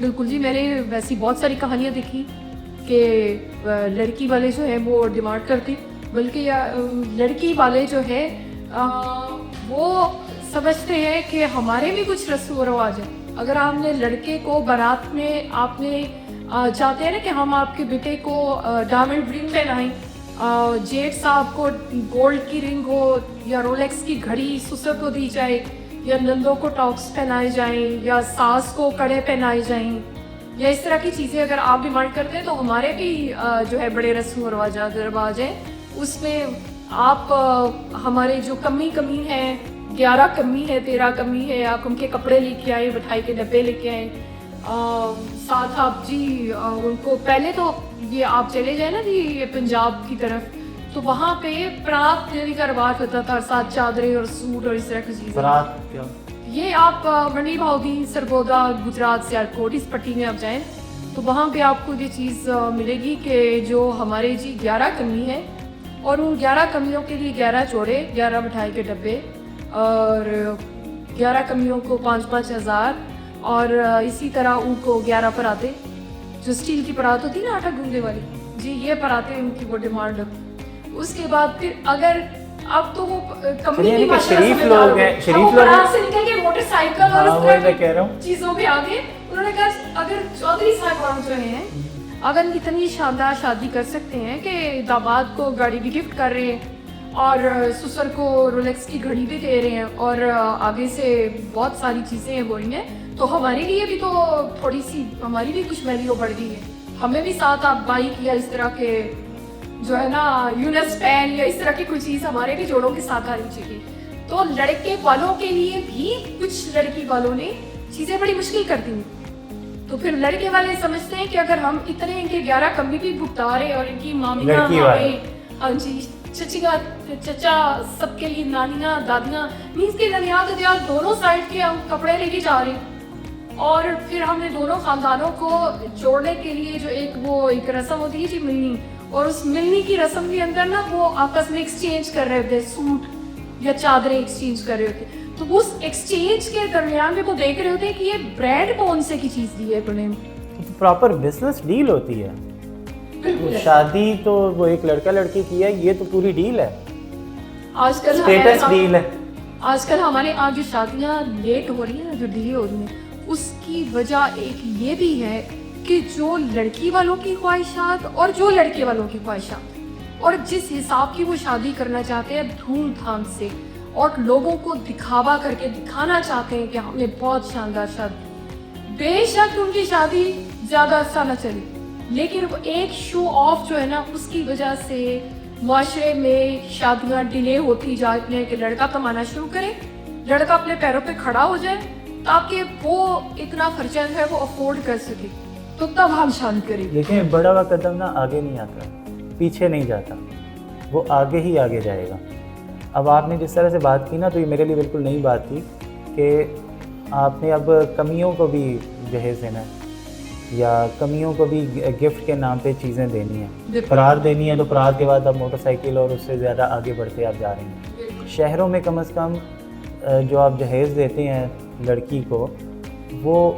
بالکل جی، میں نے ویسی بہت ساری کہانیاں دیکھی کہ لڑکی والے جو ہیں وہ ڈیمانڈ کرتے، بلکہ لڑکی والے جو ہے وہ سمجھتے ہیں کہ ہمارے بھی کچھ رسم و رواج ہے. اگر آپ نے لڑکے کو بارات میں آپ نے چاہتے ہیں نا کہ ہم آپ کے بیٹے کو ڈائمنڈ رنگ پہنائیں، جیٹ صاحب کو گولڈ کی رنگ ہو، یا رولیکس کی گھڑی سسر کو دی جائے، یا نندوں کو ٹاپس پہنائے جائیں، یا ساس کو کڑے پہنائے جائیں، یا اس طرح کی چیزیں اگر آپ ڈیمانڈ کرتے ہیں تو ہمارے بھی جو ہے بڑے رسم و رواج ہیں. اس میں آپ ہمارے جو کمی ہے، 11 کمی ہے، 13 کمی ہے، آپ ان کے کپڑے لے کے آئے، مٹھائی کے ڈبے لے کے آئے، ساتھ آپ جی ان کو پہلے تو یہ آپ چلے جائیں نا جی یہ پنجاب کی طرف، تو وہاں پہ پرات دینے کا رواج ہوتا تھا، ساتھ چادریں اور سوٹ اور اس طرح کی چیزیں. یہ آپ منی بھاؤدین، سرگودا، گجرات، سیالکوٹ، اس پٹی میں آپ جائیں تو وہاں پہ آپ کو یہ چیز ملے گی کہ جو ہمارے جی 11 کمی ہے، اور ان 11 کمیوں کے لیے 11 جوڑے، 11 مٹھائی کے ڈبے، اور 11 کمیوں کو 5-5 ہزار، اور اسی طرح ان کو 11 پراتے، جو اسٹیل کی پرات ہوتی ہے نا آٹا گوندنے والی، جی یہ پراتے ان کی وہ ڈیمانڈ. اس کے بعد پھر اگر اب تو وہ کمی شریف لوگ ہیں، شریف لوگ سے نکل کے موٹر سائیکل اور اس طرح کی چیزوں پہ آگے انہوں نے کہا اگر چودھری صاحب جو ہیں اگر اتنی شاندار شادی کر سکتے ہیں کہ داماد کو گاڑی بھی گفٹ کر رہے ہیں اور سسر کو رولیکس کی گھڑی بھی دے رہے ہیں اور آگے سے بہت ساری چیزیں ہو رہی ہیں، تو ہمارے لیے بھی تو تھوڑی سی ہماری بھی کچھ ویلیو بڑھ گئی ہے. ہمیں بھی ساتھ آپ بائک یا اس طرح کے جو ہے نا یونس پین یا اس طرح کی کوئی چیز ہمارے بھی جوڑوں کے ساتھ آنی چاہیے. تو لڑکے والوں کے لیے بھی کچھ لڑکی والوں نے چیزیں بڑی مشکل کر دی. تو پھر لڑکے والے سمجھتے ہیں کہ اگر ہم اتنے ان کے 11 کمی بھی بھگتا رہے اور ان کی مامیاں، ہاں جی چچیاں، چچا، سب کے لیے نانیاں، دادیاں، مینس کے ننیال دونوں سائڈ کے ہم کپڑے لے کے جا رہے ہیں، اور پھر ہم نے دونوں خاندانوں کو جوڑنے کے لیے جو ایک رسم ہوتی ہے جی ملنی، اور اس ملنی کی رسم کے اندر نا وہ آپس میں ایکسچینج کر رہے ہوتے، سوٹ یا چادریں ایکسچینج کر رہے ہوتے. تو اس ایکسچینج کے درمیان میں وہ دیکھ رہے ہوتے ہیں کہ یہ برانڈ کون سے کی چیز دی ہے انہوں نے. پراپر بزنس ڈیل ہوتی ہے. شادی تو وہ ایک لڑکا لڑکی کی ہے، یہ تو پوری ڈیل ہے، آج کل اسٹیٹس ڈیل ہے. آج کل ہمارے یہاں جو شادیاں لیٹ ہو رہی ہیں، جو ڈیلے ہو رہی ہیں، اس کی وجہ ایک یہ بھی ہے کہ جو لڑکی والوں کی خواہشات اور جو لڑکے والوں کی خواہشات اور جس حساب کی وہ شادی کرنا چاہتے ہیں دھوم دھام سے اور لوگوں کو دکھاوا کر کے دکھانا چاہتے ہیں کہ ہم نے بہت شاندار شادی، بے شک ان کی شادی زیادہ اچھا نہ چلے، لیکن وہ ایک شو آف جو ہے نا اس کی وجہ سے معاشرے میں شادیاں ڈیلے ہوتی جاتی ہیں کہ لڑکا کمانا شروع کرے، لڑکا اپنے پیروں پہ کھڑا ہو جائے تاکہ وہ اتنا خرچہ جو ہے وہ افورڈ کر سکے، تو تب ہم شادی کریں. لیکن بڑا ہوا قدم نا آگے نہیں آتا، پیچھے نہیں جاتا، وہ آگے ہی آگے جائے گا. اب آپ نے جس طرح سے بات کی نا تو یہ میرے لیے بالکل نئی بات تھی کہ آپ نے اب کمیوں کو بھی جہیز دینا ہے یا کمیوں کو بھی گفٹ کے نام پہ چیزیں دینی ہیں، پرات دینی ہے، تو پرات کے بعد اب موٹر سائیکل اور اس سے زیادہ آگے بڑھتے آپ جا رہے ہیں. شہروں میں کم از کم جو آپ جہیز دیتے ہیں لڑکی کو وہ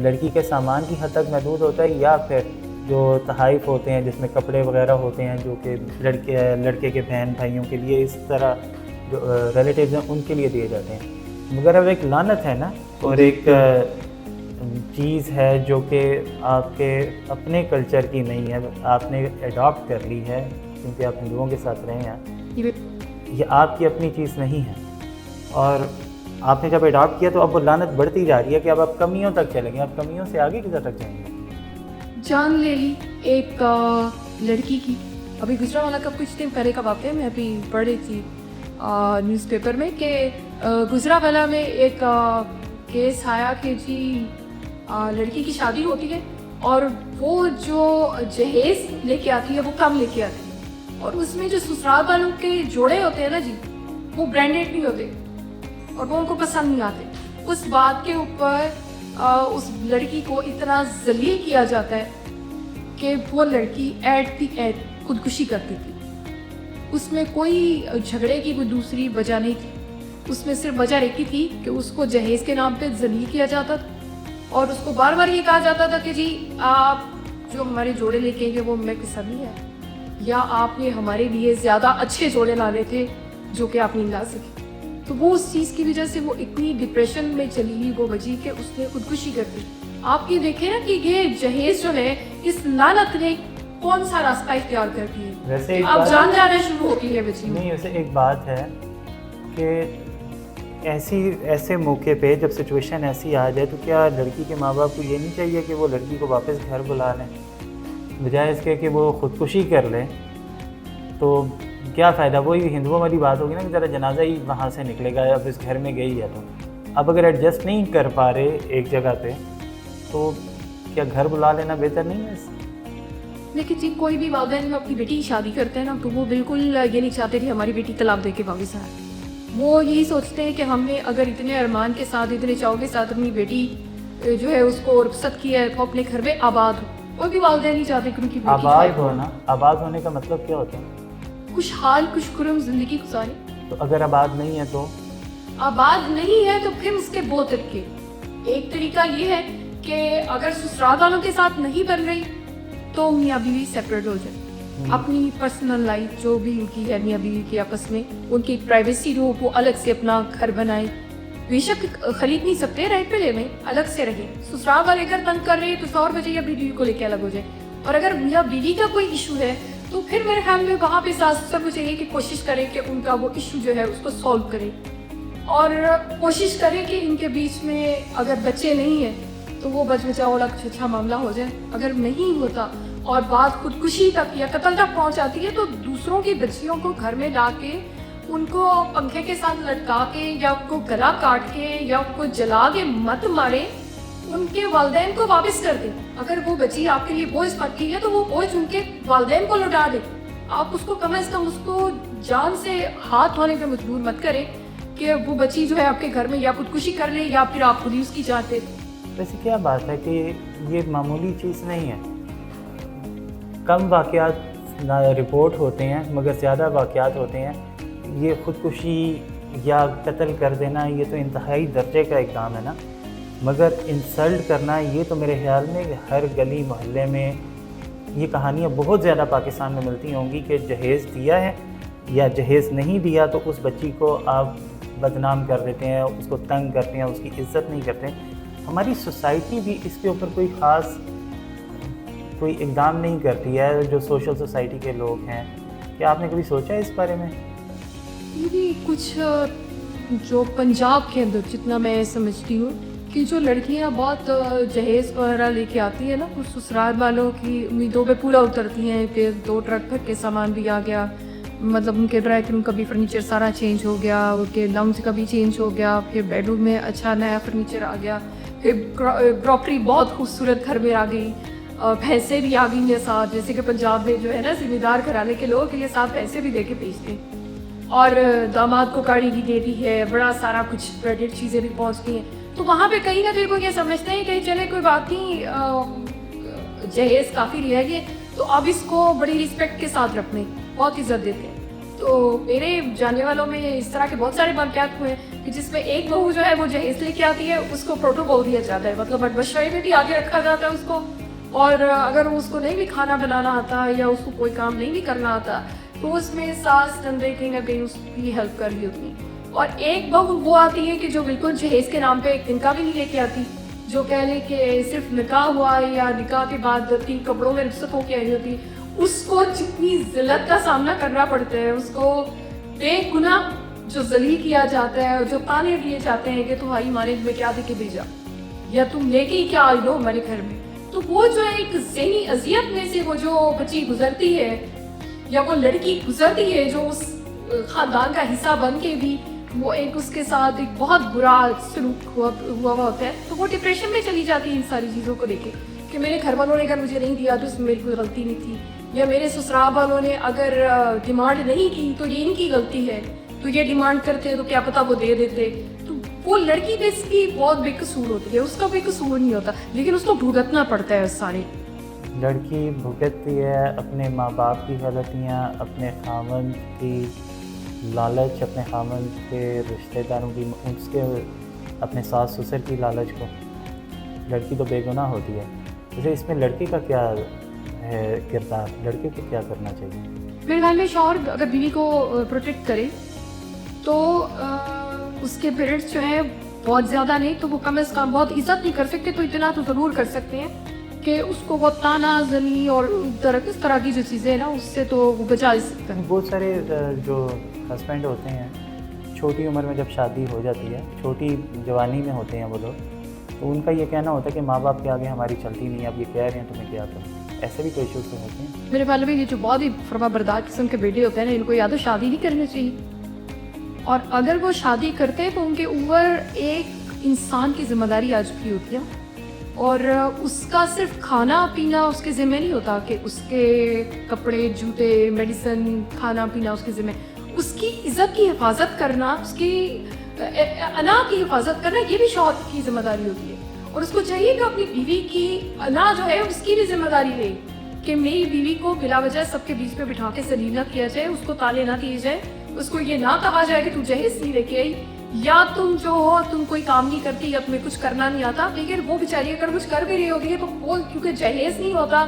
لڑکی کے سامان کی حد تک محدود ہوتا ہے، یا پھر جو تحائف ہوتے ہیں جس میں کپڑے وغیرہ ہوتے ہیں جو کہ لڑکے کے بہن بھائیوں کے لیے، اس طرح جو ریلیٹیوز ہیں ان کے لیے دیے جاتے ہیں. مگر اب ایک لعنت ہے نا، اور ایک چیز ہے جو کہ آپ کے اپنے کلچر کی نہیں ہے، آپ نے اڈاپٹ کر لی ہے کیونکہ آپ ہندوؤں کے ساتھ رہے ہیں، یہ آپ کی اپنی چیز نہیں ہے. اور آپ نے جب اڈاپٹ کیا تو اب وہ لعنت بڑھتی جا رہی ہے کہ اب آپ کمیوں تک چلیں گے، اب کمیوں سے آگے کدھر تک جائیں گے. جان لے لی ایک لڑکی کی، ابھی گجرانوالہ کا کچھ دن پہلے کا واقعہ ہے، میں ابھی پڑھ رہی تھی نیوز پیپر میں کہ گجرانوالہ میں ایک کیس آیا کہ جی لڑکی کی شادی ہوتی ہے اور وہ جو جہیز لے کے آتی ہے وہ کم لے کے آتی ہے، اور اس میں جو سسرال والوں کے جوڑے ہوتے ہیں نا جی وہ برانڈیڈ نہیں ہوتے اور وہ ان کو پسند نہیں آتے. اس بات کے اوپر اس لڑکی کو اتنا ذلیل کیا جاتا ہے کہ وہ لڑکی ایٹ دی اینڈ خودکشی کرتی تھی. اس میں کوئی جھگڑے کی کوئی دوسری وجہ نہیں تھی، اس میں صرف وجہ ایک ہی تھی کہ اس کو جہیز کے نام پہ ذلیل کیا جاتا تھا اور اس کو بار بار یہ کہا جاتا تھا کہ جی آپ جو ہمارے جوڑے لے کے آئیں گے وہ مکس نہیں ہے، یا آپ نے ہمارے لیے زیادہ اچھے جوڑے لانے تھے جو کہ آپ نہیں لا سکے. تو وہ اس چیز کی وجہ سے وہ اتنی ڈپریشن میں چلی گئی وہ بچی کہ اس نے خودکشی کر دی. آپ یہ دیکھیں نا کہ یہ جہیز جو ہے اس لعنت نے کون سا راستہ اختیار کر دیا. ویسے ایک اب بات جان جانا شروع ہوتی ہے بچی میں. نہیں، ویسے ایک بات ہے کہ ایسے موقع پہ جب سچویشن ایسی آ جائے تو کیا لڑکی کے ماں باپ کو یہ نہیں چاہیے کہ وہ لڑکی کو واپس گھر بلا لیں، بجائے اس کے کہ وہ خودکشی کر لیں؟ تو کیا فائدہ؟ وہی ہندوؤں والی بات ہوگی نا کہ ذرا جنازہ ہی وہاں سے نکلے گا، اب اس گھر میں گئی ہے تو اب اگر ایڈجسٹ نہیں کر پا رہے ایک جگہ پہ تو کیا گھر بلا لینا بہتر نہیں ہے؟ لیکن جی کوئی بھی والدین اپنی بیٹی کی شادی کرتے ہیں نا تو وہ بالکل یہ نہیں چاہتے کہ ہماری بیٹی طلاق دے کے واپس آئے. وہ یہی سوچتے ہیں کہ ہم نے اگر اتنے ارمان کے ساتھ اتنے چاؤ کے ساتھ اپنی بیٹی جو ہے اس کو رخصت کیا ہے تو اپنے گھر میں آباد ہو. کوئی بھی والدین نہیں چاہتے کہ ان کی بیٹی آباد ہونا، آباد ہونے کا مطلب کیا ہوتا ہے؟ خوشحال خوشخرم زندگی گزارے. تو اگر آباد نہیں ہے تو آباد نہیں ہے تو پھر اس کے دو طریقے. ایک طریقہ یہ ہے کہ اگر سسرال والوں کے ساتھ نہیں بن رہی تو میاں بیوی سیپریٹ ہو جائے. اپنی پرسنل لائف جو بھی ان کی ہے میاں بیوی کے آپس میں ان کی پرائیویسی جو وہ الگ سے اپنا گھر بنائے. بے شک خرید نہیں سکتے، رینٹ پہ لے لیں، الگ سے رہیں. سسرال والے اگر تنگ کر رہے ہیں تو فور بجے یا بیوی کو لے کے الگ ہو جائے. اور اگر میاں بیوی کا کوئی ایشو ہے تو پھر میرے خیال میں وہاں پہ ساس سب کو چاہیے کہ کوشش کریں کہ ان کا وہ ایشو جو ہے اس کو سالو کریں، اور کوشش کریں کہ ان کے بیچ میں اگر بچے نہیں ہیں تو وہ بچ بچاؤ والا کچھ اچھا معاملہ ہو جائے. اگر نہیں ہوتا اور بات خودکشی تک یا قتل تک پہنچ جاتی ہے تو دوسروں کی بچیوں کو گھر میں لا کے ان کو پنکھے کے ساتھ لٹکا کے یا ان کو گلا کاٹ کے یا ان کو جلا کے مت مارے، ان کے والدین کو واپس کر دیں. اگر وہ بچی آپ کے لیے بوجھ بنتی ہے تو وہ بوجھ ان کے والدین کو لوٹا دیں. آپ اس کو کم از کم اس کو جان سے ہاتھ دھونے پہ مجبور مت کریں کہ وہ بچی جو ہے آپ کے گھر میں یا خودکشی کر لے یا پھر آپ خود ہی اس کی جان دے. ویسے کیا بات ہے کہ یہ معمولی چیز نہیں ہے. کم واقعات رپورٹ ہوتے ہیں مگر زیادہ واقعات ہوتے ہیں. یہ خودکشی یا قتل کر دینا یہ تو انتہائی درجے کا اقدام ہے نا، مگر انسلٹ کرنا یہ تو میرے خیال میں ہر گلی محلے میں یہ کہانیاں بہت زیادہ پاکستان میں ملتی ہوں گی کہ جہیز دیا ہے یا جہیز نہیں دیا تو اس بچی کو آپ بدنام کر دیتے ہیں، اس کو تنگ کرتے ہیں، اس کی عزت نہیں کرتے. ہماری سوسائٹی بھی اس کے اوپر کوئی اقدام نہیں کرتی ہے، جو سوشل سوسائٹی کے لوگ ہیں. کیا آپ نے کبھی سوچا ہے اس بارے میں؟ یہ بھی کچھ جو پنجاب کے اندر جتنا میں سمجھتی ہوں کہ جو لڑکیاں بہت جہیز وغیرہ لے کے آتی ہیں نا تو سسرال والوں کی امیدوں پہ پورا اترتی ہیں کہ 2 ٹرک بھر کے سامان بھی آ گیا، مطلب ان کے ڈرائنگ روم کا بھی فرنیچر سارا چینج ہو گیا، ان کے لاؤنج کا بھی چینج ہو گیا، پھر بیڈ روم میں اچھا نیا فرنیچر آ گیا، پھر کراکری بہت خوبصورت گھر میں آ گئی، بھینسیں بھی آ گئی ہیں ساتھ. جیسے کہ پنجاب میں جو ہے نا ذمہ دار گھرانے کے لوگ یہ ساتھ بھینسیں بھی دے کے بھیجتے ہیں، اور داماد کو گاڑی بھی دے دی ہے، بڑا سارا کچھ کریڈٹ چیزیں بھی پہنچتی ہیں. تو وہاں پہ کہیں نہ کہیں وہ یہ سمجھتے ہیں کہ چلے کوئی بات نہیں، جہیز کافی رہ گئے تو اب اس کو بڑی رسپیکٹ کے ساتھ رکھنے، بہت عزت دیتے ہیں. تو میرے جاننے والوں میں اس طرح کے بہت سارے واقعات ہوئے ہیں کہ جس میں ایک بہو جو ہے وہ جہیز لے کے آتی ہے، اس کو پروٹوکول دیا جاتا ہے، مطلب مشورے میں بھی آگے رکھا جاتا ہے اس کو، اور اگر اس کو نہیں بھی کھانا بنانا آتا یا اس کو کوئی کام نہیں بھی کرنا آتا تو اس میں ساس ٹنڈے کہیں نہ کہیں اس کی ہیلپ کر رہی ہوتی. اور ایک بہو وہ آتی ہے کہ جو بالکل جہیز کے نام پہ ایک دن کا بھی نہیں لے کے آتی، جو کہہ لے کہ صرف نکاح ہوا ہے یا نکاح کے بعد 3 کپڑوں میں رخصت ہو کے آئی ہوتی. اس کو جتنی ذلت کا سامنا کرنا پڑتا ہے، اس کو بے گناہ جو ذلیل کیا جاتا ہے اور جو تانے دیے جاتے ہیں کہ تمہاری ماں نے تمہیں کیا دے کے بھیجا یا تم لے کے ہی کیا آئی ہو ہمارے گھر میں. تو وہ جو ایک ذہنی اذیت میں سے وہ جو بچی گزرتی ہے یا وہ لڑکی گزرتی ہے جو اس خاندان کا حصہ بن کے بھی وہ ایک اس کے ساتھ ایک بہت برا سلوک ہوا ہوتا ہے، تو وہ ڈپریشن میں چلی جاتی ہے ان ساری چیزوں کو لے کے کہ میرے گھر والوں نے اگر مجھے نہیں دیا تو اس میں میری کوئی غلطی نہیں تھی، یا میرے سسرال والوں نے اگر ڈیمانڈ نہیں کی تو یہ ان کی غلطی ہے، تو یہ ڈیمانڈ کرتے تو کیا پتہ وہ دے دیتے. تو وہ لڑکی بھی اس کی بہت بے قصور ہوتی ہے، اس کا کوئی قصور نہیں ہوتا لیکن اس کو بھگتنا پڑتا ہے. سارے لڑکی بھگتتی ہے اپنے ماں باپ کی غلطیاں، اپنے خاوند کی لالچ، اپنے خاوند کے رشتہ داروں کی، اس کے اپنے ساس سسر کی لالچ کو. لڑکی تو بے گناہ ہوتی ہے. جیسے اس میں لڑکی کا کیا ہے کردار, لڑکی کو کیا کرنا چاہیے؟ میرے خیال میں شوہر اگر بیوی کو پروٹیکٹ کرے تو اس کے پیرنٹس جو ہیں بہت زیادہ نہیں تو وہ کم از کم, بہت عزت نہیں کر سکتے تو اتنا تو ضرور کر سکتے ہیں کہ اس کو وہ تانا زنی اور اس طرح کی جو چیزیں ہیں نا اس سے تو وہ بچا سکتے ہیں. بہت سارے جو ہسبینڈ ہوتے ہیں چھوٹی عمر میں جب شادی ہو جاتی ہے, چھوٹی جوانی میں ہوتے ہیں وہ لوگ, تو ان کا یہ کہنا ہوتا ہے کہ ماں باپ کے آگے ہماری چلتی نہیں, اب یہ کہہ رہے ہیں تو میں کیا کروں. ایسے بھی کوئی ایشوز تو ہوتے ہیں. میرے خیال میں یہ جو بہت ہی فرما بردار قسم کے بیٹے ہوتے ہیں نا, ان کو یا تو شادی نہیں کرنی چاہیے, اور اگر وہ شادی کرتے ہیں تو ان کے اوپر ایک انسان کی ذمہ داری آ چکی ہوتی ہے, اور اس کا صرف کھانا پینا اس کے ذمہ نہیں ہوتا کہ اس کے کپڑے جوتے میڈیسن کھانا پینا اس کے ذمہ, اس کی عزت کی حفاظت کرنا, اس کی انا کی حفاظت کرنا یہ بھی شوہر کی ذمہ داری ہوتی ہے. اور اس کو چاہیے کہ اپنی بیوی کی انا جو ہے اس کی بھی ذمہ داری لے کہ میری بیوی کو بلا وجہ سب کے بیچ میں بٹھا کے ذلیل نہ کیا جائے, اس کو تانے نہ دیے جائے, اس کو یہ نہ کہا جائے کہ تو جہیز نہیں لے کے آئی, یا تم جو ہو تم کوئی کام نہیں کرتی یا تمہیں کچھ کرنا نہیں آتا. لیکن وہ بیچاری اگر کچھ کر بھی رہی ہوگی تو وہ کیونکہ جہیز نہیں ہوتا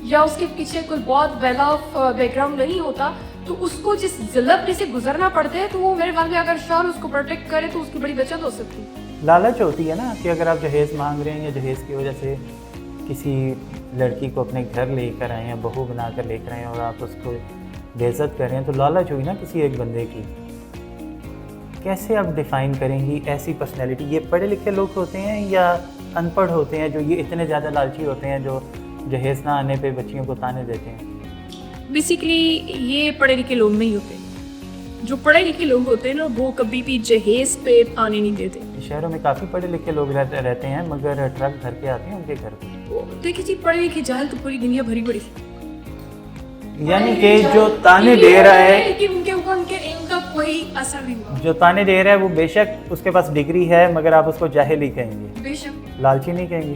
یا اس کے پیچھے کوئی بہت ویل آف بیک گراؤنڈ نہیں ہوتا تو اس کو جس ذلت سے گزرنا پڑتا ہے, تو وہ میرے خیال میں اگر شوہر اس کو پروٹیکٹ کرے تو اس کی بڑی بچت ہو سکتی ہے. لالچ ہوتی ہے نا کہ اگر آپ جہیز مانگ رہے ہیں یا جہیز کی وجہ سے کسی لڑکی کو اپنے گھر لے کر آئے ہیں, بہو بنا کر لے کر آئے ہیں اور آپ اس کو بے عزت کر رہے ہیں, تو لالچ ہوئی نا کسی ایک بندے کی. کیسے آپ ڈیفائن کریں گی ایسی پرسنالٹی؟ یہ پڑھے لکھے لوگ ہوتے ہیں یا ان پڑھ ہوتے ہیں جو یہ اتنے زیادہ لالچی ہوتے ہیں جو جہیز نہ آنے پہ بچیوں کو تانے دیتے ہیں؟ بیسیکلی یہ پڑھے لکھے لوگ نہیں ہوتے. جو پڑھے لکھے لوگ ہوتے ہیں نا وہ کبھی بھی جہیز پہ آنے نہیں دیتے. شہروں میں کافی پڑھے لکھے لوگ رہتے ہیں مگر ٹرک بھر کے آتے ہیں ان کے گھر پہ. دیکھیے جی, پڑھے لکھے جاہل تو پوری دنیا بھری پڑی, یعنی کہ جو تانے دے رہا ہے, لیکن ان کے اوپر ان کے علم کا کوئی اثر نہیں ہوا. جو تانے دے رہا ہے وہ بے شک اس کے پاس ڈگری ہے مگر آپ اس کو جاہل ہی کہیں گے, بے شک لالچی نہیں کہیں گے.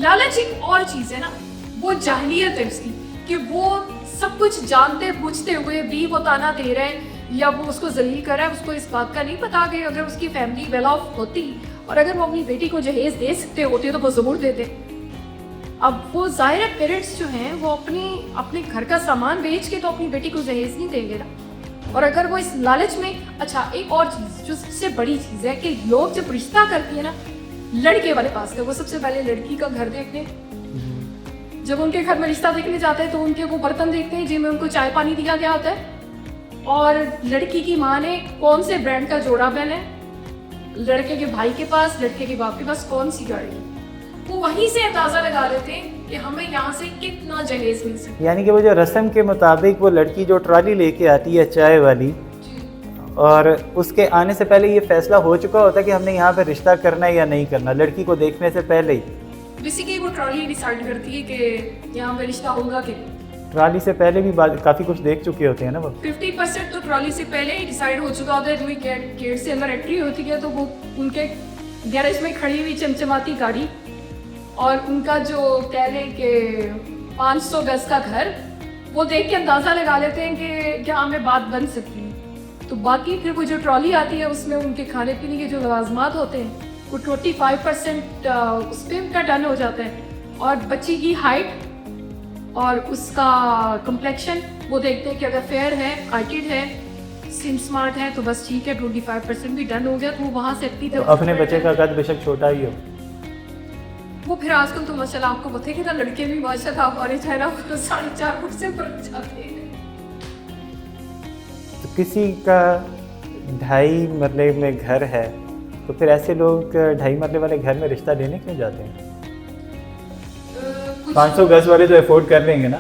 لالچ ایک اور چیز ہے نا, وہ جاہلیت ہے اس کی کہ وہ سب کچھ جانتے بوجھتے ہوئے بھی وہ تانا دے رہے ہیں یا وہ اس کو ذلیل کر رہا ہے. اس کو اس بات کا نہیں پتا کہ اگر اس کی فیملی ویل آف ہوتی اور اگر وہ اپنی بیٹی کو جہیز دے سکتے ہوتے تو وہ ضرور دیتے. اب وہ ظاہر پیرنٹس جو ہیں وہ اپنے گھر کا سامان بیچ کے تو اپنی بیٹی کو جہیز نہیں دیں گے نا. اور اگر وہ اس لالچ میں, اچھا ایک اور چیز جو سب سے بڑی چیز ہے کہ لوگ جب رشتہ کرتی ہیں نا لڑکے والے پاس کا, وہ سب سے پہلے لڑکی کا گھر دیکھتے ہیں. جب ان کے گھر میں رشتہ دیکھنے جاتے ہیں تو ان کے وہ برتن دیکھتے ہیں جن میں ان کو چائے پانی دیا گیا ہوتا ہے, اور لڑکی کی ماں نے کون سے برانڈ کا جوڑا پہنا ہے, لڑکے کے بھائی کے پاس لڑکے کے باپ کے پاس کون سی گاڑی ہے, وہ وہیں سے اندازہ لگا لیتے ہیں کہ ہمیں یہاں سے کتنا جہیز مل سکتا ہے. یعنی کہ وہ جو رسم کے مطابق وہ لڑکی جو ٹرالی لے کے آتی ہے چائے والی, اور اس کے آنے سے پہلے یہ فیصلہ ہو چکا ہوتا ہے کہ ہم نے یہاں پہ رشتہ کرنا ہے یا نہیں کرنا, لڑکی کو دیکھنے سے پہلے ہی. بیسیکلی وہ ٹرالی ڈیسائیڈ کرتی ہے کہ یہاں پہ رشتہ ہوگا کہ ٹرالی سے پہلے بھی کافی کچھ دیکھ چکے ہوتے ہیں نا وہ. 50% تو ٹرالی سے پہلے ہی ڈیسائیڈ ہو چکا ہوتا ہے. جو گیٹ سے اندر انٹری ہوتی ہے تو وہ ان کے گیرج میں کھڑی ہوئی چمچماتی گاڑی اور ان کا جو کہہ لیں کہ 500 گز کا گھر, وہ دیکھ کے اندازہ لگا لیتے ہیں کہ کیا ہمیں بات بن سکتی ہے. تو باقی پھر وہ جو ٹرالی آتی ہے اس میں ان کے کھانے پینے کے جو لوازمات ہوتے ہیں وہ 25% اس پہ ان کا ڈن ہو جاتا ہے. اور بچی کی ہائٹ اور اس کا کمپلیکشن وہ دیکھتے ہیں کہ اگر فیئر ہے, آئیٹڈ ہے, سم اسمارٹ ہے تو بس ٹھیک ہے, 25% بھی ڈن ہو گیا. تو وہ وہاں سے اپنے بچے کا قد بے شک چھوٹا ہی ہو. وہ پھر آج کل تو ماشاء اللہ آپ کو بتائیں کہ لڑکے بھی ماشاء اللہ ہمارے چہرہ 4.5 فٹ سے بڑھ جاتے ہیں. تو کسی کا 2.5 مرلے میں گھر ہے تو پھر ایسے لوگ 2.5 مرلے والے گھر میں رشتہ لینے کیوں جاتے ہیں؟ 500 گز والے تو افورڈ کر لیں گے نا,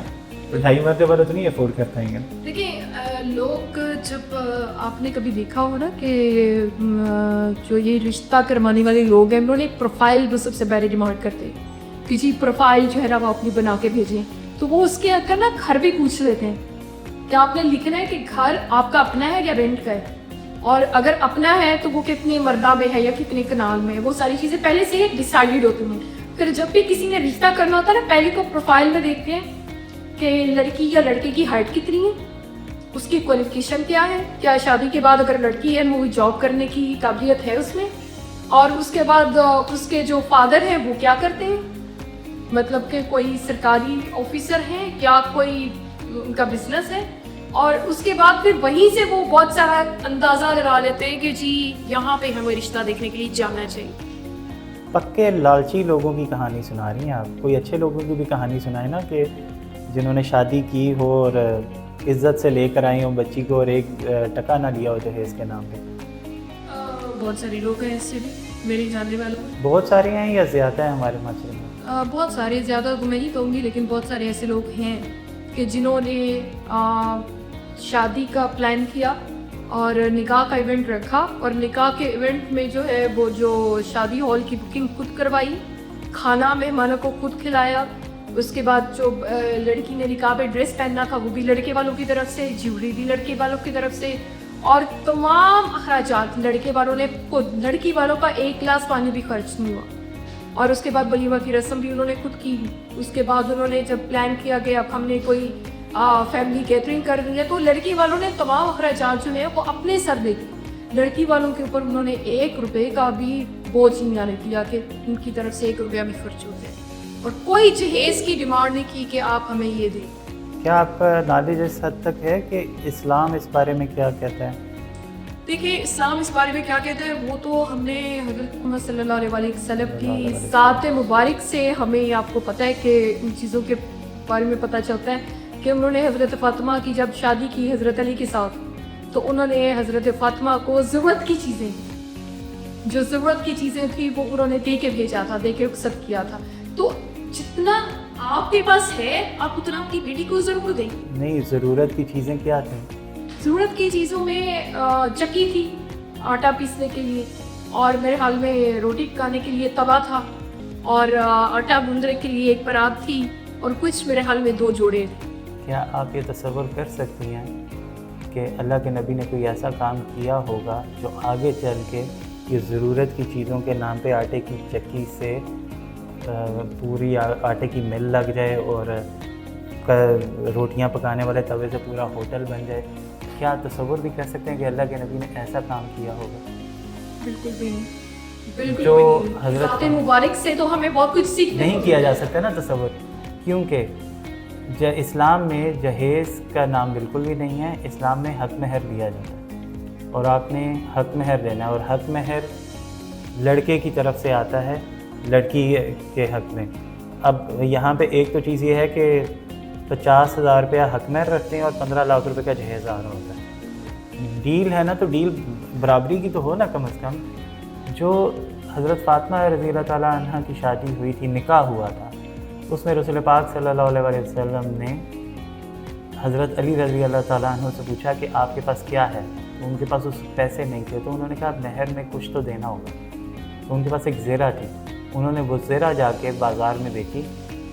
2.5 مرلے والے تو نہیں افورڈ کر پائیں گے. دیکھیں لوگ جب آپ نے کبھی دیکھا ہو نا کہ جو یہ رشتہ کروانے والے لوگ ہیں انہوں نے ایک پروفائل وہ سب سے پہلے ڈیمانڈ کرتے ہیں کہ جی پروفائل جو ہے نا وہ اپنی بنا کے بھیجیں. تو وہ اس کے اندر نا گھر بھی پوچھ لیتے ہیں کہ آپ نے لکھنا ہے کہ گھر آپ کا اپنا ہے یا رینٹ کا ہے, اور اگر اپنا ہے تو وہ کتنے مربع میں ہے یا کتنے کنال میں ہے. وہ ساری چیزیں پہلے سے ڈیسائیڈ ہوتی ہیں. پھر جب بھی کسی نے رشتہ کرنا ہوتا ہے نا پہلے کو پروفائل میں دیکھتے ہیں کہ لڑکی یا لڑکے کی ہائٹ کتنی ہے, اس کی کوالیفیکیشن کیا ہے, کیا شادی کے بعد اگر لڑکی ہے وہ جاب کرنے کی قابلیت ہے اس میں, اور اس کے بعد اس کے جو فادر ہیں وہ کیا کرتے ہیں, مطلب کہ کوئی سرکاری آفیسر ہیں یا کوئی ان کا بزنس ہے, اور اس کے بعد پھر وہیں سے وہ بہت سارا اندازہ لگا لیتے ہیں کہ جی یہاں پہ ہمیں رشتہ دیکھنے کے لیے جانا چاہیے. پکے لالچی لوگوں کی کہانی سنا رہی ہیں آپ, کوئی اچھے لوگوں کی بھی کہانی سنائیں نا, کہ جنہوں نے شادی کی ہو اور عزت سے لے کر آئی ہوں بچی کو اور ایک ٹکا نہ لیا ہو جہیز کے نام پہ. بہت سارے لوگ ہیں ایسے بھی میرے جاننے والوں میں. بہت سارے ہیں یا زیادہ ہیں ہمارے معاشرے میں؟ بہت سارے, زیادہ تو میں نہیں کہوں گی, لیکن بہت سارے ایسے لوگ ہیں کہ جنہوں نے شادی کا پلان کیا اور نکاح کا ایونٹ رکھا, اور نکاح کے ایونٹ میں جو ہے وہ جو شادی ہال کی بکنگ خود کروائی, کھانا مہمانوں کو خود کھلایا, اس کے بعد جو لڑکی نے نکاح پہ ڈریس پہننا تھا وہ بھی لڑکے والوں کی طرف سے, جیولری بھی لڑکے والوں کی طرف سے, اور تمام اخراجات لڑکے والوں نے خود, لڑکی والوں کا ایک گلاس پانی بھی خرچ نہیں ہوا. اور اس کے بعد ولیمہ کی رسم بھی انہوں نے خود کی. اس کے بعد انہوں نے جب پلان کیا کہ اب ہم نے کوئی فیملی گیدرنگ کر دی ہے تو لڑکی والوں نے تمام اخراجات جو ہیں وہ اپنے سر لے لی. لڑکی والوں کے اوپر انہوں نے 1 روپے کا بھی بوجھ نہیں آنے دیا کہ ان کی طرف سے 1 روپیہ بھی خرچ ہوتا ہے, اور کوئی جہیز کی ڈیمانڈ نہیں کی کہ آپ ہمیں یہ دیں. کیا آپ کا نالج اس حد تک ہے کہ اسلام اس بارے میں کیا کہتا ہے؟ دیکھیے اسلام اس بارے میں کیا کہتا ہے وہ تو ہم نے حضرت محمد صلی اللہ علیہ وسلم کی ذات مبارک سے ہمیں آپ کو پتہ ہے کہ ان چیزوں کے بارے میں پتہ چلتا ہے کہ انہوں نے حضرت فاطمہ کی جب شادی کی حضرت علی کے ساتھ, تو انہوں نے حضرت فاطمہ کو ضرورت کی چیزیں, جو ضرورت کی چیزیں تھیں وہ انہوں نے دے کے بھیجا تھا, دے کے رخصت کیا تھا. تو جتنا آپ کے پاس ہے آپ اتنا اپنی بیٹی کو ضرور دیں. نہیں, ضرورت کی چیزیں کیا تھیں؟ ضرورت کی چیزوں میں چکی تھی آٹا پیسنے کے لیے, اور میرے حال میں روٹی پکانے کے لیے توا تھا, اور آٹا گوندنے کے لیے ایک پرات تھی, اور کچھ میرے حال میں 2 جوڑے تھے. کیا آپ یہ تصور کر سکتی ہیں کہ اللہ کے نبی نے کوئی ایسا کام کیا ہوگا جو آگے چل کے یہ ضرورت کی چیزوں کے نام پہ آٹے کی چکی سے پوری آٹے کی مل لگ جائے اور روٹیاں پکانے والے توے سے پورا ہوٹل بن جائے؟ کیا تصور بھی کر سکتے ہیں کہ اللہ کے نبی نے ایسا کام کیا ہوگا؟ بالکل بھی نہیں, بالکل جو بھی نہیں. حضرت ذات مبارک سے تو ہمیں بہت کچھ سیکھنے نہیں کیا جا سکتا نا تصور, کیونکہ اسلام میں جہیز کا نام بالکل بھی نہیں ہے. اسلام میں حق مہر دیا جاتا ہے, اور آپ نے حق مہر دینا ہے, اور حق مہر لڑکے کی طرف سے آتا ہے لڑکی کے حق میں. اب یہاں پہ ایک تو چیز یہ ہے کہ 50,000 روپیہ حق مہر رکھتے ہیں اور 15 لاکھ روپے کا جہیز آ رہا ہوتا ہے. ڈیل ہے نا, تو ڈیل برابری کی تو ہو نا کم از کم. جو حضرت فاطمہ رضی اللہ تعالیٰ عنہ کی شادی ہوئی تھی, نکاح ہوا تھا, اس میں رسول پاک صلی اللہ علیہ وسلم نے حضرت علی رضی اللہ تعالیٰ عنہ سے پوچھا کہ آپ کے پاس کیا ہے؟ تو ان کے پاس اس پیسے نہیں تھے, تو انہوں نے کہا مہر میں کچھ تو دینا ہوگا. تو ان کے پاس ایک زیرہ تھی, انہوں نے وہ زیرہ جا کے بازار میں بیچی,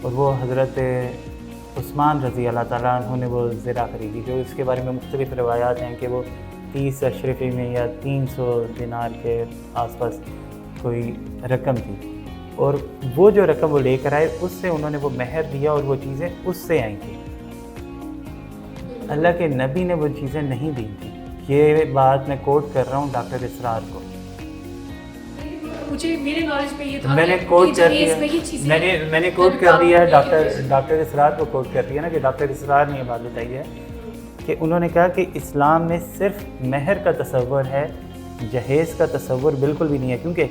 اور وہ حضرت عثمان رضی اللہ تعالیٰ عنہ نے وہ زیرہ خریدی. جو اس کے بارے میں مختلف روایات ہیں کہ وہ 30 اشرفی میں یا 300 دینار کے آس پاس کوئی رقم تھی, اور وہ جو رقم وہ لے کر آئے اس سے انہوں نے وہ مہر دیا, اور وہ چیزیں اس سے آئی تھیں. اللہ کے نبی نے وہ چیزیں نہیں دی تھیں. یہ بات میں کوٹ کر رہا ہوں ڈاکٹر اسرار کو. مجھے میرے نالج میں یہ تھا میں نے کوٹ کر دیا, میں نے کوٹ کر دیا ڈاکٹر اسرار کو کوٹ کر دیا نا, کہ ڈاکٹر اسرار نے یہ بات بتائی ہے کہ انہوں نے کہا کہ اسلام میں صرف مہر کا تصور ہے, جہیز کا تصور بالکل بھی نہیں ہے. کیونکہ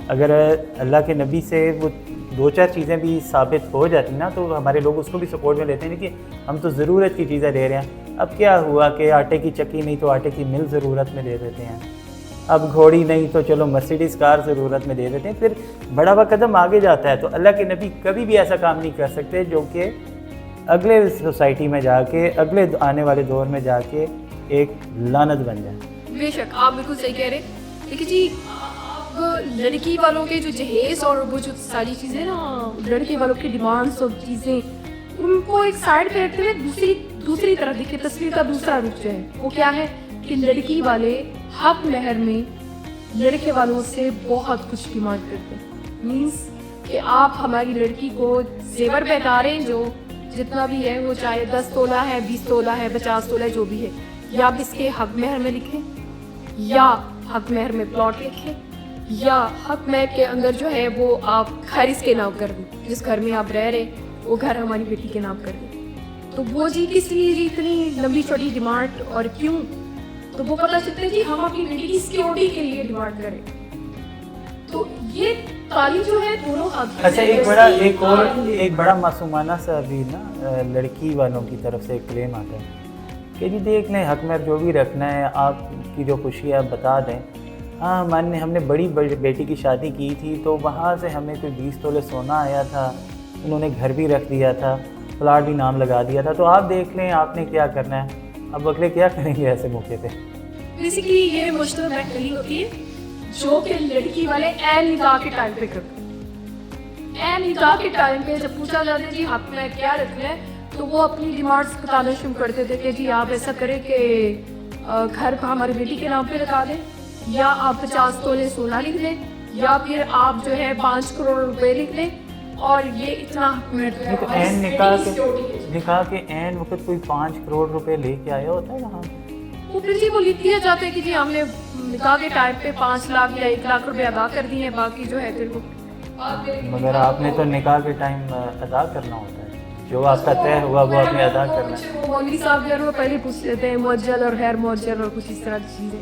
اگر اللہ کے نبی سے وہ 2-4 چیزیں بھی ثابت ہو جاتی نا, تو ہمارے لوگ اس کو بھی سپورٹ میں لیتے ہیں کہ ہم تو ضرورت کی چیزیں دے رہے ہیں. اب کیا ہوا کہ آٹے کی چکی نہیں تو آٹے کی مل ضرورت میں دے دیتے ہیں, اب گھوڑی نہیں تو چلو مرسیڈیز کار ضرورت میں دے دیتے ہیں, پھر بڑا ہوا قدم آگے جاتا ہے. تو اللہ کے نبی کبھی بھی ایسا کام نہیں کر سکتے جو کہ اگلے سوسائٹی میں جا کے, اگلے آنے والے دور میں جا کے ایک لعنت بن جائے. بے شک آپ بالکل صحیح کہہ رہے. لیکن جی لڑکی والوں کے جو جہیز اور وہ جو ساری چیزیں نا, لڑکے والوں کی ڈیمانڈس اور چیزیں, ان کو ایک سائڈ پہ رکھتے ہوئے دوسری طرف دیکھے تصویر کا دوسرا رخ جو ہے وہ کیا ہے کہ لڑکی والے حق مہر میں لڑکے والوں سے بہت کچھ ڈیمانڈ کرتے ہیں. مینس کہ آپ ہماری لڑکی کو زیور پہنا رہے ہیں, جو جتنا بھی ہے وہ چاہے 10 تولہ ہے, 20 تولہ ہے, 50 تولہ ہے, جو بھی ہے, یا آپ اس کے حق مہر میں لکھیں, یا حق مہر میں پلاٹ لکھیں, یا حق میں کے اندر جو ہے وہ آپ خارج کے نام کر دیں, جس گھر میں آپ رہ رہے وہ گھر ہماری بیٹی کے نام کر دیں. تو وہ جی کس لیے جی اتنی لمبی چوڑی ڈیمانڈ اور کیوں؟ تو وہ پتہ چلتا ہے جی ہم اپنی بیٹی کی سیکیورٹی کے لیے ڈیمانڈ کریں. تو یہ تعلیم جو ہے دونوں حق. اچھا ایک بڑا معصومانہ سا بھی نا لڑکی والوں کی طرف سے ایک کلیم آتا ہے کہ جی دیکھ لیں حق میں جو بھی رکھنا ہے, آپ کی جو خوشی ہے آپ بتا دیں. ہاں ہم نے بڑی بیٹی کی شادی کی تھی تو وہاں سے ہمیں کوئی 20 تولے سونا آیا تھا, انہوں نے گھر بھی رکھ دیا تھا, پلاٹ بھی نام لگا دیا تھا, تو آپ دیکھ لیں آپ نے کیا کرنا ہے. اب بکرے کیا کریں گے ایسے موقع پہ؟ بیسیکلی یہ مشتبہ محکلی ہوتی ہے جو کہ لڑکی والے عین نکاح کے ٹائم پہ کرتے ہیں. عین نکاح کے ٹائم پہ جب پوچھا جاتا ہے جی حق میں کیا رکھنا ہے تو وہ اپنی ڈیمانڈس بتانا شروع کرتے تھے کہ جی آپ ایسا کریں کہ گھر ہماری بیٹی کے نام پہ لگا دیں, یا آپ 50 تولے سونا لکھ دیں, یا پھر آپ جو ہے 5 کروڑ روپے لکھ دیں, اور یہ اتنا نکاح کے عین وقت کوئی 5 کروڑ روپے لے کے آیا ہوتا ہے وہاں. وہ پھر جی وہ لکھ دیا جاتا ہے کہ جی ہم نے نکاح کے ٹائم پہ 5 لاکھ یا 1 لاکھ روپے ادا کر دیے ہیں, باقی جو ہے پھر وہ. مگر آپ نے تو نکاح کے ٹائم ادا کرنا ہوتا ہے, جو آپ کا طے ہوا وہ آپ نے ادا کرنا ہے. مولوی صاحب جو ہے وہ پہلے پوچھ لیتے ہیں مؤجل اور غیر مؤجل اور کچھ اس طرح کی چیزیں,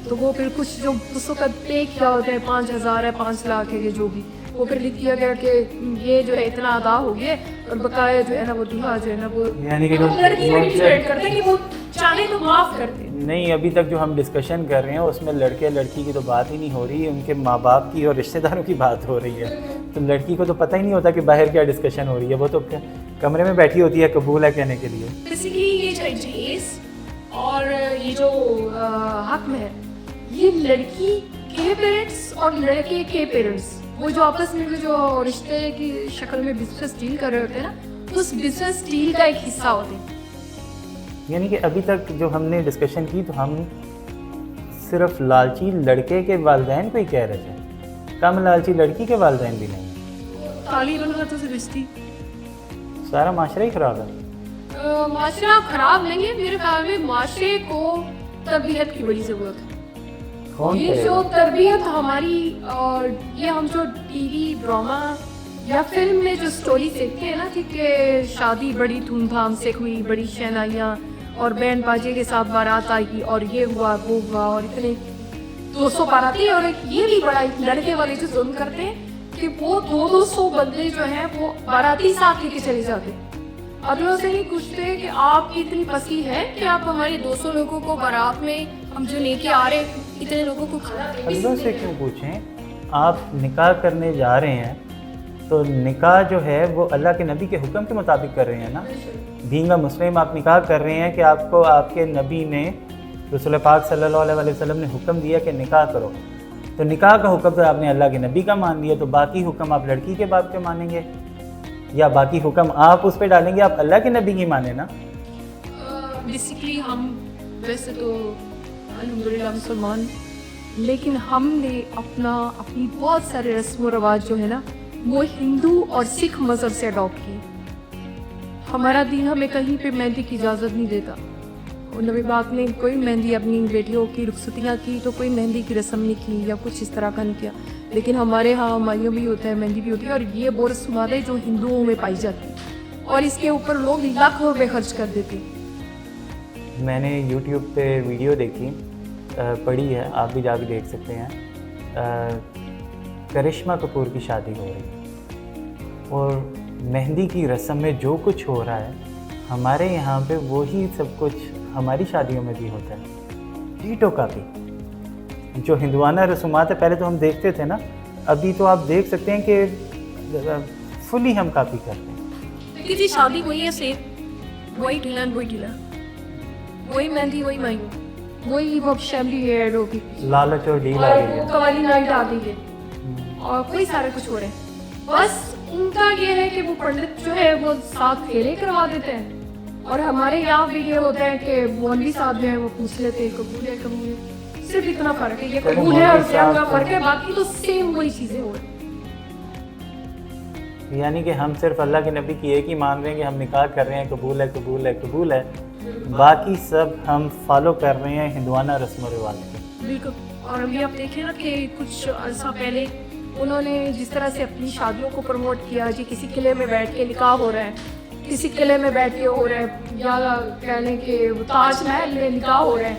تو وہ پھر کچھ جو اس وقت پے کیا ہوتا ہے 5,000 ہے 5 لاکھ ہے, یہ جو بھی وہ پھر لکھ دیا گیا کہ یہ جو ہے اتنا ادا ہو گیا, اور بقایا جو ہے نا وہ دلہا جو ہے نا وہ یعنی کہ لڑکی کو ڈیسائیڈ کرتے ہیں کہ وہ چاہے تو معاف کرتے ہیں. نہیں, ابھی تک جو ہم ڈسکشن کر رہے ہیں اس میں لڑکے لڑکی کی تو بات ہی نہیں ہو رہی, ان کے ماں باپ کی اور رشتہ داروں کی بات ہو رہی ہے. تو لڑکی کو تو پتہ ہی نہیں ہوتا کہ باہر کیا ڈسکشن ہو رہی ہے, وہ تو کمرے میں بیٹھی ہوتی ہے قبول ہے کہنے کے لیے. بیسیکلی یہ جو جیز اور یہ جو حق میں ہے یہ لڑکی کے پیرنٹس اور لڑکے کے پیرنٹس وہ جو آپس میں جو رشتے کی شکل میں بزنس ڈیل کر رہے ہوتے ہیں نا, اس بزنس ڈیل کا ایک حصہ ہوتے ہیں. یعنی کہ ابھی تک جو ہم نے ڈسکشن کی تو ہم صرف لالچی لڑکے کے والدین کو ہی کہہ رہے تھے, کم لالچی لڑکی کے والدین بھی نہیں ہیں. تعلیم تو سے رشتی سارا معاشرہ ہی خراب ہے. معاشرہ خراب نہیں ہے, میرے خیال میں معاشرے کو تربیت کی بڑی ضرورت ہے. یہ جو تربیت ہماری, اور یہ ہم جو ٹی وی ڈرامہ یا فلم میں جو سٹوری دیکھتے ہیں نا کہ شادی بڑی دھوم دھام سے ہوئی, بڑی شہنائیاں اور بینڈ باجے کے ساتھ بارات آئی اور یہ ہوا وہ ہوا اور اتنے 200 باراتی, اور یہ بھی بڑا لڑکے والے جو ظلم کرتے ہیں کہ وہ 200 بندے جو ہیں وہ باراتی ساتھ لے کے چلے جاتے, اگلوں سے نہیں پوچھتے کہ آپ کی اتنی پسی ہے کہ آپ ہمارے 200 لوگوں کو بارات میں ہم جو لے کے آ رہے اتنے لوگوں کو کھانا دیں. اگلوں سے کیوں پوچھیں, آپ نکاح کرنے جا رہے ہیں تو نکاح جو ہے وہ اللہ کے نبی کے حکم کے مطابق کر رہے ہیں نا. بینگ اے مسلم آپ نکاح کر رہے ہیں کہ آپ کو آپ کے نبی نے, رسول پاک صلی اللہ علیہ وسلم نے حکم دیا کہ نکاح کرو, تو نکاح کا حکم تو آپ نے اللہ کے نبی کا مان لیا, تو باقی حکم آپ لڑکی کے باپ کے مانیں گے یا باقی حکم آپ اس پہ ڈالیں گے؟ آپ اللہ کے نبی کی مانیں نا. بیسیکلی ہم ویسے تو الحمدللہ مسلمان, لیکن ہم نے اپنی بہت سارے رسم و رواج جو ہے نا وہ ہندو اور سکھ مذہب سے اڈاپٹ کی. ہمارا دین ہمیں کہیں پہ مہندی کی اجازت نہیں دیتا, اور نبی پاک نے کوئی مہندی اپنی بیٹیوں کی رخصتیاں کی تو کوئی مہندی کی رسم نہیں کی یا کچھ اس طرح کا نہیں کیا. لیکن ہمارے ہاں مائیوں بھی ہوتا ہے, مہندی بھی ہوتی ہے, اور یہ وہ رسومات ہے جو ہندوؤں میں پائی جاتی ہے, اور اس کے اوپر لوگ لاکھوں روپے خرچ کر دیتے ہیں. میں نے یوٹیوب پہ ویڈیو دیکھی, پڑھی ہے, آپ بھی جا کے دیکھ سکتے ہیں. کرشمہ کپور کی شادی ہو رہی ہے اور مہندی کی رسم میں جو کچھ ہو رہا ہے ہمارے یہاں پہ وہی سب کچھ ہماری شادیوں میں بھی ہوتا ہے. ڈیٹو کاپی جو ہندوانہ رسومات ہے پہلے تو ہم دیکھتے تھے نا, ابھی تو آپ دیکھ سکتے ہیں کہ فلی ہم کاپی کرتے ہیں. دیکھیے جی شادی وہی ہے, سیم وہی ڈھیلن وہی ڈھیلا, وہی مہندی وہی مائیوں, وہی وہ شیملی ہیئر ہوگی, لالچ اور ڈیل آ گئی ہے, قوالی نائٹ آ گئی ہے, اور کوئی سارے کچھ ہو رہے ہیں. بس ان کا یہ ہے کہ وہ پنڈت جو ہے وہ ساتھ کھیلے کروا دیتے ہیں, اور ہمارے یہاں بھی یہ ہوتا ہے کہ مولوی صاحب جو ہے وہ پوچھ لیتے ہیں قبول ہے قبول ہے. صرف اتنا فرق ہے, یہ قبول ہے اور سیام کا فرق ہے, باقی تو سیم وہی چیزیں ہو رہی ہیں. یعنی کہ ہم صرف اللہ کے نبی کی ایک ہی مان رہے ہیں کہ ہم نکاح کر رہے ہیں قبول ہے قبول ہے قبول ہے, باقی سب ہم فالو کر رہے ہیں ہندوانہ رسم و رواج کو. بالکل, اور ابھی آپ دیکھیں نا کہ کچھ عرصہ پہلے انہوں نے جس طرح سے اپنی شادیوں کو پروموٹ کیا، جی کسی قلعے میں بیٹھ کے نکاح ہو رہا ہے، کسی قلعے میں بیٹھ کے ہو رہا ہے، یا کہہ لیں کہ تاج محل میں نکاح ہو رہا ہے،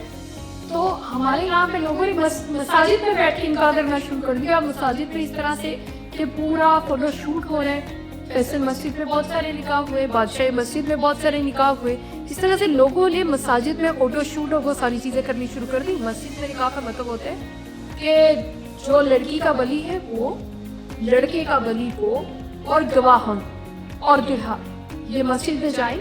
تو ہمارے یہاں پہ لوگوں نے مساجد میں بیٹھ کے نکاح کرنا شروع کر دیا. مساجد میں اس طرح سے کہ پورا فوٹو شوٹ ہو رہا ہے. فیصل مسجد میں بہت سارے نکاح ہوئے، بادشاہ مسجد میں بہت سارے نکاح ہوئے. اس طرح سے لوگوں نے مساجد میں فوٹو شوٹ اور وہ ساری چیزیں کرنی شروع کر دی. مسجد میں نکاح کا مطلب ہوتا ہے کہ جو لڑکی کا ولی ہے وہ لڑکے کا ولی کو اور گواہن اور دلہا یہ مسجد میں جائیں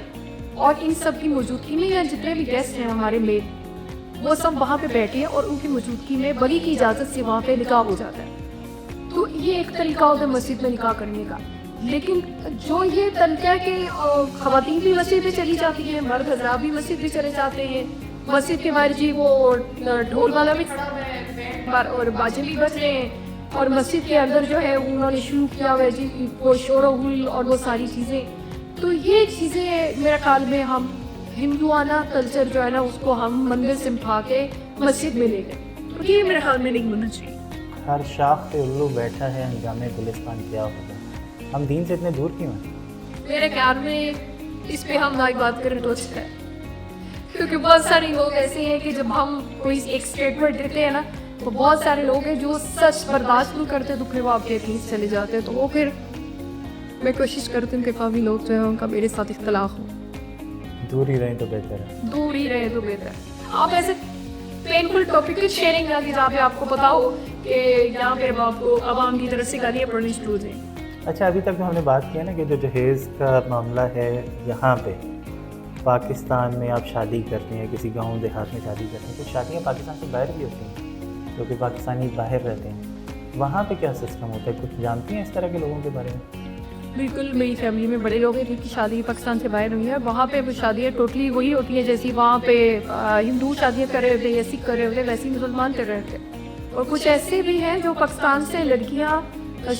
اور ان سب کی موجودگی میں یا جتنے بھی گیسٹ ہیں ہمارے میل وہ سب وہاں پہ بیٹھے اور ان کی موجودگی میں ولی کی اجازت سے وہاں پہ نکاح ہو جاتا ہے. تو یہ ایک طریقہ ہوتا ہے مسجد میں نکاح کرنے کا. لیکن جو یہ طریقہ ہے کہ خواتین بھی مسجد میں چلی جاتی ہیں، مرد حضرات بھی مسجد میں چلے جاتے ہیں، مسجد کے باہر جی وہ ڈھول والا بھی کھڑا ہوا ہے اور باجے بھی بج رہے ہیں، اور مسجد کے اندر جو ہے انہوں نے شروع کیا ہوا ہے جی وہ شور و غل اور وہ ساری چیزیں. تو یہ چیزیں میرے خیال میں ہم ہندوانہ کلچر جو ہے نا اس کو ہم مندر سے اٹھا کے مسجد میں لے گئے. تو یہ میرے خیال میں نہیں ہونا چاہیے. ہر شاخ پہ الو بیٹھا ہے، انجام گلستان کیا ہوگا. ہم دین سے اتنے دور کیوں ہیں؟ میرے خیال میں اس پہ ہم نہ بات کریں تو اچھا ہے، کیونکہ بہت سارے لوگ ایسے ہیں کہ جب ہم کوئی ایک اسٹیٹمنٹ دیتے ہیں نا تو بہت سارے لوگ ہیں جو سچ برداشت نہیں کرتے تو پھر وہ آپ کے یقین سے چلے جاتے ہیں. تو وہ پھر میں کوشش کرتی ہوں کہ کافی لوگ جو ہے ان کا میرے ساتھ اختلاف ہو. دور ہی رہیں تو بہتر ہے. دور ہی رہے تو بہتر. آپ ایسے پینفل ٹاپک کی شیئرنگ نہ کی جہاں پہ آپ کو پتا ہو کہ یہاں پہ آپ کو عوام کی طرف سے گالیاں پڑنی شروع ہو جائیں. اچھا، ابھی تک ہم نے بات کیا نا کہ جو جہیز کا معاملہ ہے یہاں پہ پاکستان میں آپ شادی کرتے ہیں، کسی گاؤں دیہات میں شادی کرتے ہیں، تو شادیاں پاکستان سے باہر بھی ہوتی ہیں جو کہ پاکستانی باہر رہتے ہیں. وہاں پہ کیا سسٹم ہوتا ہے؟ کچھ جانتی ہیں اس طرح کے لوگوں کے بارے میں؟ بالکل، میری فیملی میں بڑے لوگ ہیں جن کی شادی پاکستان سے باہر ہوئی ہے. وہاں پہ وہ شادیاں ٹوٹلی وہی ہوتی ہیں جیسی وہاں پہ ہندو شادیاں کر رہے ہوتے یا سکھ کر رہے ہوتے ویسے مسلمان کر رہے ہوتے. اور کچھ ایسے بھی ہیں جو پاکستان سے لڑکیاں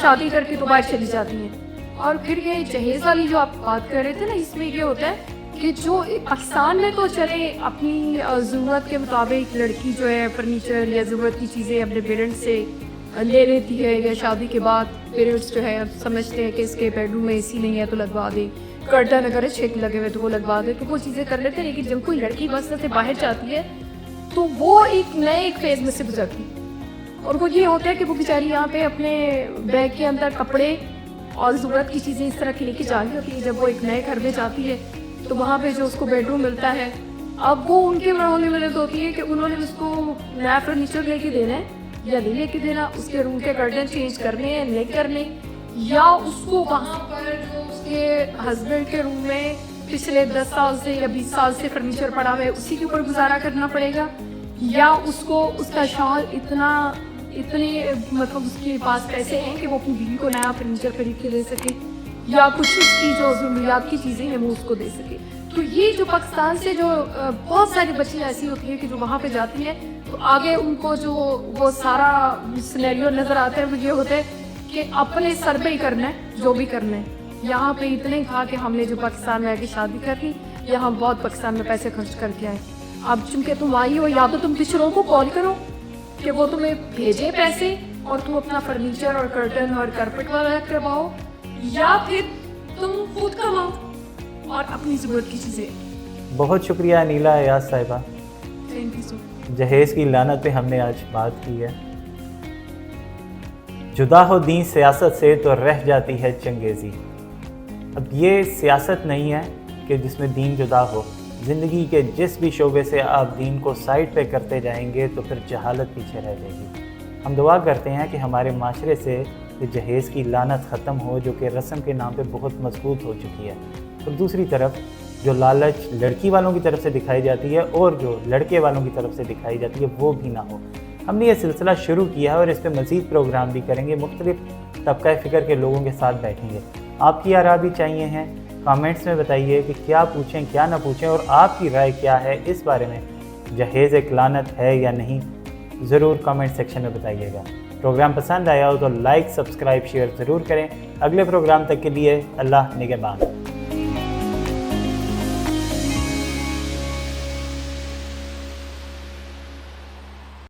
شادی کر کے تو باہر چلی جاتی ہیں. اور پھر یہ جہیز والی جو آپ بات کر رہے تھے نا، اس میں یہ ہوتا ہے کہ جو پاکستان میں تو چلے اپنی ضرورت کے مطابق لڑکی جو ہے فرنیچر یا ضرورت کی چیزیں اپنے پیرنٹس سے لے لیتی ہے، یا شادی کے بعد پیرنٹس جو ہے سمجھتے ہیں کہ اس کے بیڈ روم میں اے سی نہیں ہے تو لگوا دے، کرٹن اگر چھیک لگے ہوئے تو وہ لگوا دے، تو وہ چیزیں کر لیتے ہیں. لیکن جب کوئی لڑکی بس سے باہر جاتی ہے تو وہ ایک نئے فیز میں سے گزرتی ہے. اور وہ یہ ہوتا ہے کہ وہ بیچاری یہاں پہ اپنے بیگ کے اندر کپڑے اور ضرورت کی چیزیں اس طرح کی لے کے جا رہی ہوتی ہے. جب وہ ایک نئے گھر میں جاتی ہے تو وہاں پہ جو اس کو بیڈ روم ملتا ہے، اب وہ ان کے مرحلے میں ہوتی ہے کہ انہوں نے اس کو نیا فرنیچر لے کے دینا ہے یا نہیں لے کے دینا، اس کے روم کے کرٹن چینج کرنے ہیں نہیں کرنے، یا اس کو وہاں پر جو اس کے ہسبینڈ کے روم میں پچھلے 10 سال سے یا 20 سال سے فرنیچر پڑا ہوا ہے اسی کے اوپر گزارا کرنا پڑے گا، یا اس کو اس کا شال اتنے مطلب اس کے پاس پیسے ہیں کہ وہ اپنی بیوی کو نیا فرنیچر خرید کے دے سکے، یا کچھ اس کی جو ضروریات کی چیزیں ہیں وہ اس کو دے سکے. تو یہ جو پاکستان سے جو بہت ساری بچیاں ایسی ہوتی ہیں کہ جو وہاں پہ جاتی ہیں تو آگے ان کو جو وہ سارا سینیریو نظر آتا ہے وہ یہ ہوتا ہے کہ اپنے سر پہ ہی کرنا ہے جو بھی کرنا ہے. یہاں پہ اتنا ہی تھا کہ ہم نے جو پاکستان میں آ کے شادی کر لی، یہاں بہت پاکستان میں پیسے خرچ کر کے آئے. اب چونکہ تم آئی ہو، یا تو تم پچھڑوں کو کال کرو کہ وہ تمہیں بھیجے پیسے اور تم اپنا فرنیچر اور کرٹن اور کارپیٹ وغیرہ کرواؤ، یا پھر تم خود کماؤ اور اپنی ضرورت کی چیزیں. بہت شکریہ انیلا ایاز صاحبہ. تھینک یو سو مچ. جہیز کی لعنت پہ ہم نے آج بات کی ہے. جدا ہو دین سیاست سے تو رہ جاتی ہے چنگیزی. اب یہ سیاست نہیں ہے کہ جس میں دین جدا ہو. زندگی کے جس بھی شعبے سے آپ دین کو سائڈ پہ کرتے جائیں گے تو پھر جہالت پیچھے رہ جائے گی. ہم دعا کرتے ہیں کہ ہمارے معاشرے سے یہ جہیز کی لعنت ختم ہو جو کہ رسم کے نام پہ بہت مضبوط ہو چکی ہے. اور دوسری طرف جو لالچ لڑکی والوں کی طرف سے دکھائی جاتی ہے اور جو لڑکے والوں کی طرف سے دکھائی جاتی ہے وہ بھی نہ ہو. ہم نے یہ سلسلہ شروع کیا ہے اور اس پہ مزید پروگرام بھی کریں گے. مختلف طبقہ فکر کے لوگوں کے ساتھ بیٹھیں گے. آپ کی آراء بھی چاہیے ہیں. کامنٹس میں بتائیے کہ کیا پوچھیں کیا نہ پوچھیں اور آپ کی رائے کیا ہے اس بارے میں. جہیز ایک لعنت ہے یا نہیں، ضرور کامنٹ سیکشن میں بتائیے گا. پروگرام پسند آیا ہو تو لائک سبسکرائب شیئر ضرور کریں. اگلے پروگرام تک کے لیے اللہ نگہبان.